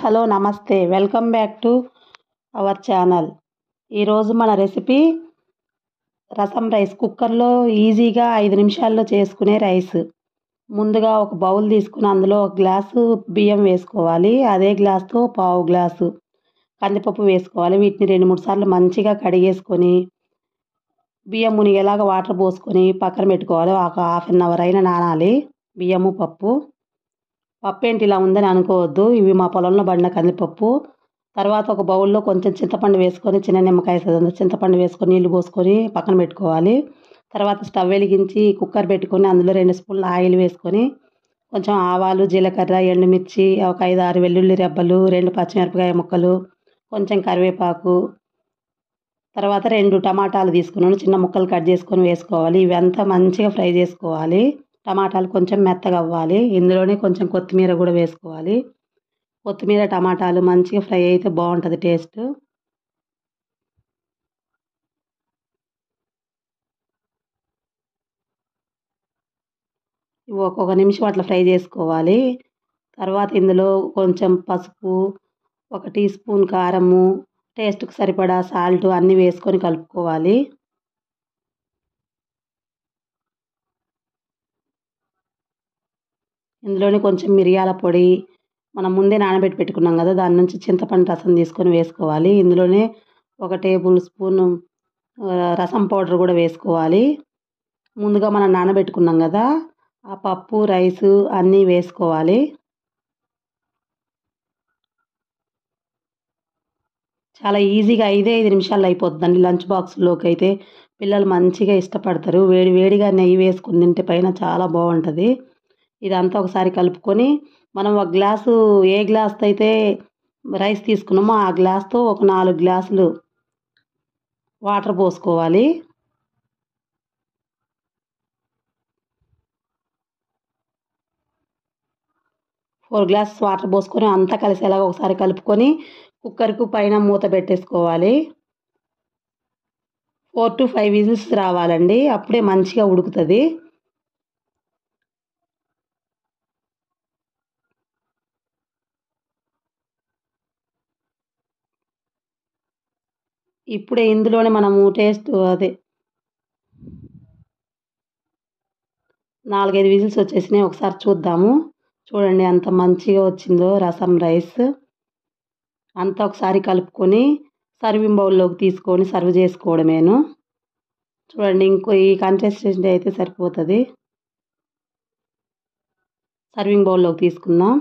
Hello నమస్తే welcome back to our channel. ఈరోజు మన రెసిపీ రసం రైస్. కుక్కర్లో ఈజీగా 5 నిమిషాల్లో చేసుకునే రైస్. ముందుగా ఒక బౌల్ తీసుకుని అందులో ఒక గ్లాసు బియ్యం వేసుకోవాలి. అదే గ్లాస్తో పావు గ్లాసు కందిపప్పు వేసుకోవాలి. వీటిని 2-3 సార్లు మంచిగా కడిగేసుకొని బియ్యం మునిగేలాగా వాటర్ పోసుకొని పక్కన పెట్టుకోవాలి. ఒక హాఫ్ అన్ అవర్ అయినా నానాలి బియ్యము పప్పు. పప్పు ఏంటి ఇలా ఉందని అనుకోవద్దు, ఇవి మా పొలంలో పడిన కందిపప్పు. తర్వాత ఒక బౌల్లో కొంచెం చింతపండు వేసుకొని, చిన్న నిమ్మకాయ చింతపండు వేసుకొని నీళ్లు పోసుకొని పక్కన పెట్టుకోవాలి. తర్వాత స్టవ్ వెలిగించి కుక్కర్ పెట్టుకొని అందులో 2 స్పూన్ల ఆయిల్ వేసుకొని కొంచెం ఆవాలు, జీలకర్ర, ఎండుమిర్చి, ఒక 5-6 వెల్లుల్లి రెబ్బలు, 2 పచ్చిమిరపకాయ ముక్కలు, కొంచెం కరివేపాకు, తర్వాత 2 టమాటాలు తీసుకున్నాను, చిన్న ముక్కలు కట్ చేసుకొని వేసుకోవాలి. ఇవంతా మంచిగా ఫ్రై చేసుకోవాలి. టమాటాలు కొంచెం మెత్తగా అవ్వాలి. ఇందులోనే కొంచెం కొత్తిమీర కూడా వేసుకోవాలి. కొత్తిమీర, టమాటాలు మంచిగా ఫ్రై అయితే బాగుంటుంది టేస్ట్. ఒక్కొక్క నిమిషం అట్లా ఫ్రై చేసుకోవాలి. తర్వాత ఇందులో కొంచెం పసుపు, 1 టీ స్పూన్ కారము, టేస్ట్కి సరిపడా సాల్ట్ అన్నీ వేసుకొని కలుపుకోవాలి. ఇందులోనే కొంచెం మిరియాల పొడి, మనం ముందే నానబెట్టి పెట్టుకున్నాం కదా, దాని నుంచి చింతపండు రసం తీసుకొని వేసుకోవాలి. ఇందులోనే 1 టేబుల్ స్పూను రసం పౌడర్ కూడా వేసుకోవాలి. ముందుగా మనం నానబెట్టుకున్నాం కదా, ఆ పప్పు, రైసు అన్నీ వేసుకోవాలి. చాలా ఈజీగా 5 నిమిషాల్లో అయిపోతుందండి. లంచ్ బాక్స్లోకి అయితే పిల్లలు మంచిగా ఇష్టపడతారు. వేడి వేడిగా నెయ్యి వేసుకుని తింటే పైన చాలా బాగుంటుంది. ఇదంతా ఒకసారి కలుపుకొని మనం ఒక గ్లాసు, ఏ గ్లాస్తో అయితే రైస్ తీసుకున్నామో ఆ గ్లాస్తో ఒక 4 గ్లాసులు వాటర్ పోసుకోవాలి. ఫోర్ గ్లాసెస్ వాటర్ పోసుకొని అంతా కలిసేలాగా ఒకసారి కలుపుకొని కుక్కర్కు పైన మూత పెట్టేసుకోవాలి. 4 to 5 విజిల్స్ రావాలండి, అప్పుడే మంచిగా ఉడుకుతుంది. ఇప్పుడే ఇందులోనే మనము టేస్ట్ 4-5 విజిల్స్ వచ్చేసినాయి. ఒకసారి చూద్దాము. చూడండి ఎంత మంచిగా వచ్చిందో రసం రైస్. అంతా ఒకసారి కలుపుకొని సర్వింగ్ బౌల్లోకి తీసుకొని సర్వ్ చేసుకోవడమేను. చూడండి, ఈ కన్సిస్టెన్సీ అయితే సరిపోతుంది. సర్వింగ్ బౌల్లోకి తీసుకుందాం.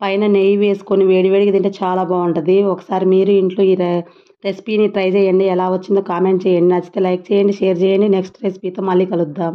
పైన నెయ్యి వేసుకొని వేడివేడిగా తింటే చాలా బాగుంటుంది. ఒకసారి మీరు ఇంట్లో ఈ రెసిపీని ట్రై చేయండి. ఎలా వచ్చిందో కామెంట్ చేయండి. నచ్చితే లైక్ చేయండి, షేర్ చేయండి. నెక్స్ట్ రెసిపీతో మళ్ళీ కలుద్దాం.